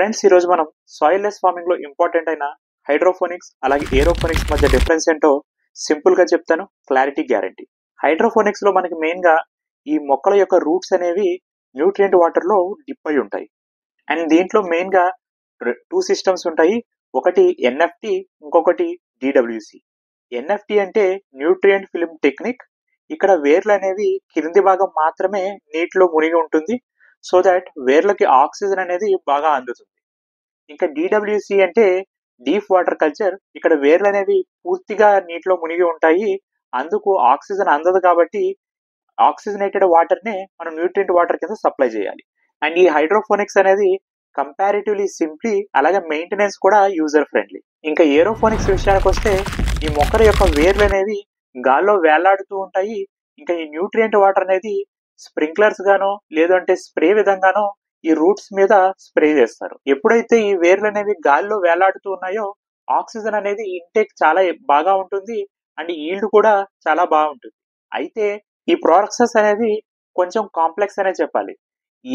Friends, ఈరోజు మనం soil less farming లో ఇంపార్టెంట్ అయిన హైడ్రోఫోనిక్స్ అలాగే ఏరోఫోనిక్స్ మధ్య డిఫరెన్స్ ఏంటో సింపుల్ గా చెప్తాను, క్లారిటీ గ్యారంటీ. హైడ్రోఫోనిక్స్ లో మనకి మెయిన్ గా ఈ మొక్కల యొక్క రూట్స్ అనేవి న్యూట్రియంట్ వాటర్ లో డిప్ అయి ఉంటాయి. అండ్ దీంట్లో మెయిన్ గా టూ సిస్టమ్స్ ఉంటాయి. ఒకటి ఎన్ఎఫ్టి, ఇంకొకటి డిడబ్ల్యూసి. ఎన్ఎఫ్టి అంటే న్యూట్రియంట్ ఫిల్మ్ టెక్నిక్. ఇక్కడ వేర్లు అనేవి కింది భాగం మాత్రమే నీటిలో మునిగి ఉంటుంది, సో దాట్ వేర్లకి ఆక్సిజన్ అనేది బాగా అందుతుంది. ఇంకా డిడబ్ల్యూసి అంటే డీప్ వాటర్ కల్చర్. ఇక్కడ వేర్లు అనేవి పూర్తిగా నీటిలో మునిగి ఉంటాయి, అందుకు ఆక్సిజన్ అందదు కాబట్టి ఆక్సిజనేటెడ్ వాటర్ నే మనం న్యూట్రియంట్ వాటర్ కింద సప్లై చేయాలి. అండ్ ఈ హైడ్రోఫోనిక్స్ అనేది కంపారిటివ్లీ సింప్లీ, అలాగే మెయింటెనెన్స్ కూడా యూజర్ ఫ్రెండ్లీ. ఇంకా ఏరోఫోనిక్స్ విషయానికి వస్తే ఈ మొక్కల యొక్క వేర్లు అనేవి గాల్లో వేలాడుతూ ఉంటాయి. ఇంకా ఈ న్యూట్రియంట్ వాటర్ అనేది స్ప్రింక్లర్స్ గానో లేదంటే స్ప్రే విధంగానో ఈ రూట్స్ మీద స్ప్రే చేస్తారు. ఎప్పుడైతే ఈ వేర్లు అనేవి గాల్లో వేలాడుతూ ఉన్నాయో ఆక్సిజన్ అనేది ఇంటేక్ చాలా బాగా ఉంటుంది అండ్ ఈల్డ్ కూడా చాలా బాగుంటుంది. అయితే ఈ ప్రాసెస్ అనేది కొంచెం కాంప్లెక్స్ అనే చెప్పాలి.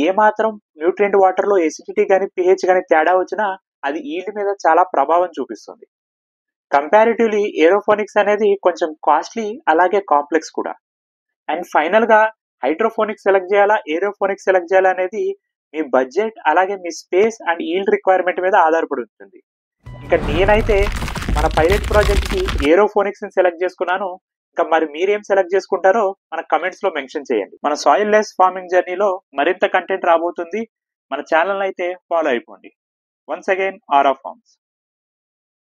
ఏ మాత్రం న్యూట్రియంట్ వాటర్ లో ఎసిడిటీ కానీ పిహెచ్ కానీ తేడా వచ్చినా అది ఈల్డ్ మీద చాలా ప్రభావం చూపిస్తుంది. కంపారిటివ్లీ ఏరోఫోనిక్స్ అనేది కొంచెం కాస్ట్లీ, అలాగే కాంప్లెక్స్ కూడా. అండ్ ఫైనల్ గా హైడ్రోఫోనిక్స్ సెలెక్ట్ చేయాలా, ఏరోఫోనిక్స్ సెలెక్ట్ చేయాలా అనేది మీ బడ్జెట్ అలాగే మీ స్పేస్ అండ్ ఈల్డ్ రిక్వైర్మెంట్ మీద ఆధారపడి ఉంటుంది. ఇంకా నేనైతే మన పైలట్ ప్రాజెక్ట్ కి ఏరోఫోనిక్స్ ని సెలెక్ట్ చేసుకున్నాను. ఇంకా మరి మీరేం సెలెక్ట్ చేసుకుంటారో మన కమెంట్స్ లో మెన్షన్ చేయండి. మన సాయిల్ లెస్ ఫార్మింగ్ జర్నీలో మరింత కంటెంట్ రాబోతుంది. మన ఛానల్ అయితే ఫాలో అయిపోండి. Once again, R of forms.